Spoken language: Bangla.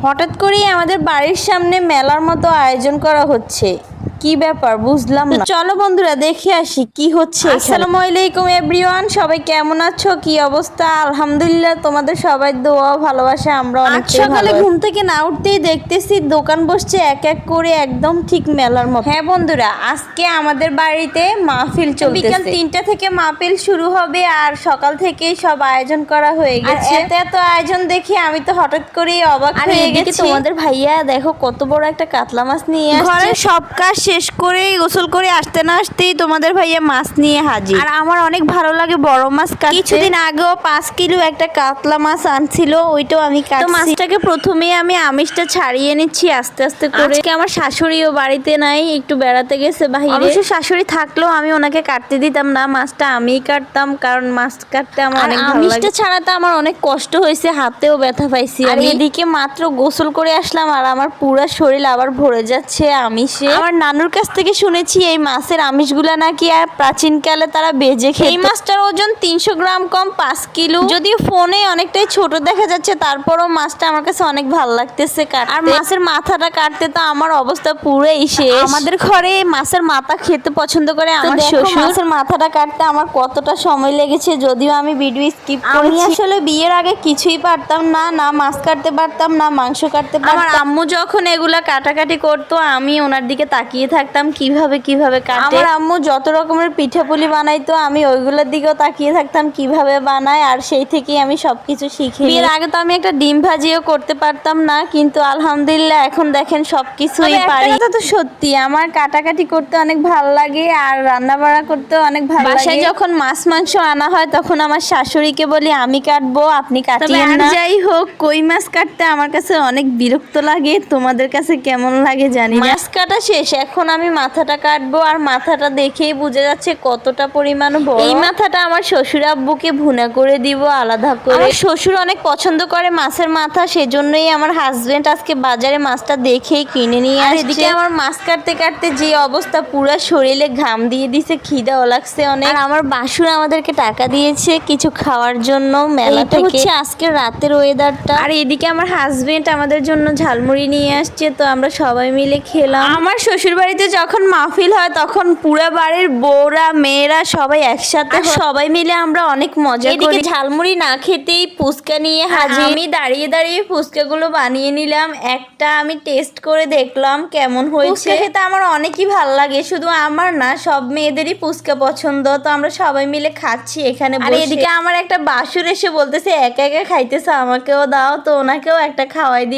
হঠাৎ করেই আমাদের বাড়ির সামনে মেলার মতো আয়োজন করা হচ্ছে। কি ব্যাপার বুঝলাম না। চলো বন্ধুরা দেখে আসি কি হচ্ছে। আসসালামু আলাইকুম এভরিওয়ান, সবাই কেমন আছো, কি অবস্থা? আলহামদুলিল্লাহ, তোমাদের সবাই দোয়া ভালোবাসা আমরা অনেক সকালে ঘুম থেকে না উঠতেই দেখতেছি দোকান বসছে এক এক করে, একদম ঠিক মেলার মতো। হ্যাঁ বন্ধুরা, আজকে আমাদের বাড়িতে মাহফিল চলতেছে। বিকাল 3টা থেকে মাহফিল শুরু হবে আর সকাল থেকেই সব আয়োজন করা হয়ে গেছে। এত আয়োজন দেখে আমি তো হঠাৎ করেই অবাক হয়ে গেছি। তোমাদের ভাইয়া দেখো কত বড় একটা কাতলা মাছ নিয়ে আসছে। ঘরের সব কাজ শেষ করে গোসল করে আসতে না আসতেই তোমাদের ভাইয়া মাছ নিয়ে হাজির। আর আমার অনেক ভালো লাগে বড় মাছ কাটতে। কিছুদিন আগেও 5 কিলো একটা কাতলা মাছ আনছিল, ওইটাও আমি কাটছি। মাছটাকে প্রথমেই আমি আমিষটা ছাড়িয়ে নিচ্ছি আস্তে আস্তে করে। আজকে আমার শাশুড়িও বাড়িতে নাই, একটু বেড়াতে গেছে বাইরে। অবশ্য শাশুড়ি থাকলেও আমি ওনাকে কাটতে দিতাম না, মাছটা আমিই কাটতাম, কারণ মাছ কাটতে আমার অনেক ভালো লাগে। আমিষটা ছাড়াতে আমার অনেক কষ্ট হয়েছে, হাতেও ব্যথা পাইছি। আর এদিকে মাত্র গোসল করে আসলাম আর আমার পুরো শরীর আবার ভরে যাচ্ছে আমিষে। আমার নানুর কাছ থেকে শুনেছি এই মাছের আমিষগুলা নাকি আর প্রাচীনকালে তারা বেজে খেত। এই মাছটার ওজন 300 গ্রাম কম 5 কিলো। যদিও ফোনে অনেকটাই ছোট দেখা যাচ্ছে, তারপরও মাছটা আমার কাছে অনেক ভালো লাগতেছে কাটতে। আর মাছের মাথাটা কাটতে তো আমার অবস্থা পুরোই শেষ। আমাদের ঘরে মাছের মাথা খেতে পছন্দ করে আমার শ্বশুর। মাছের মাথাটা কাটতে আমার কতটা সময় লেগেছে, যদিও আমি ভিডিও স্কিপ করেছি। আমি আসলে বিয়ের আগে কিছুই পারতাম না, না মাছ কাটতে পারতাম না মাংস কাটতে পারতাম। আমার আম্মু যখন এগুলা কাটাকাটি করতো আমি ওনার দিকে তাকিয়ে থাকতাম কিভাবে কাটে। আমার আম্মু যত রকমের পিঠাপুলি বানাইতো আমি ওইগুলোর দিকেও তাকিয়ে থাকতাম কিভাবে বানায়, আর সেই থেকেই আমি সবকিছু শিখি। বিয়ের আগে তো আমি একটা ডিম ভাজিও করতে পারতাম না, কিন্তু আলহামদুলিল্লাহ এখন দেখেন সবকিছুই পারি। এটা তো সত্যি আমার কাটাকাটি করতে অনেক ভালো লাগে আর রান্না বাড়া করতে অনেক ভালো লাগে। বাসায় যখন মাছ মাংস আনা হয় তখন আমার শাশুড়িকে বলি আমি কাটবো, আপনি কাটিয়েন না। যাই হোক, কই মাছ কাটতে আমার কাছে অনেক বিরক্ত লাগে, তোমাদের কাছে কেমন লাগে জানি না। মাছ কাটা শেষ, এখন আমি মাথাটা কাটবো। আর মাথাটা দেখেই বোঝা যাচ্ছে কতটা পরিমাণ বড়। এই মাথাটা আমার শ্বশুর আব্বুকে ভুনা করে দিব আলাদা করে। আমার শ্বশুর অনেক পছন্দ করে মাছের মাথা, সেজন্যই আমার হাজবেন্ড আজকে বাজারে মাছটা দেখেই কিনে নিয়ে আসছে। এদিকে আমার মাছ কাটতে কাটতে যে অবস্থা, পুরো শরীরে ঘাম দিয়ে দিছে, খিদাও লাগছে অনেক। আর আমার বাসুর আমাদেরকে টাকা দিয়েছে কিছু খাওয়ার জন্য মেলা থেকে। হচ্ছে আজকে রাতের ওয়েদারটা। আর এদিকে আমার হাজবেন্ড আমাদের জন্য ঝালমুড়ি নিয়ে আসছে, তো আমরা সবাই মিলে খেলাম। আমার শ্বশুর বাড়িতে যখন মাহফিল হয় তখন পুরো বাড়ির বউরা মেয়েরা সবাই একসাথে, সবাই মিলে আমরা অনেক মজা করি। ঝালমুড়ি না খেতেই ফুচকা নিয়ে হাজির। আমি দাঁড়িয়ে দাঁড়িয়ে ফুচকাগুলো বানিয়ে নিলাম, একটা আমি টেস্ট করে দেখলাম কেমন হয়েছে। ফুচকা খেতে আমার অনেকই ভালো লাগে, শুধু আমার না সব মেয়েদেরই ফুচকা পছন্দ। তো আমরা সবাই মিলে খাচ্ছি এখানে বসে। আর এদিকে আমার একটা বাসুর এসে বলতেছে একা একা খাইতেছে, আমাকেও দাও, তো ওনাকেও একটা খাওয়াই দিই।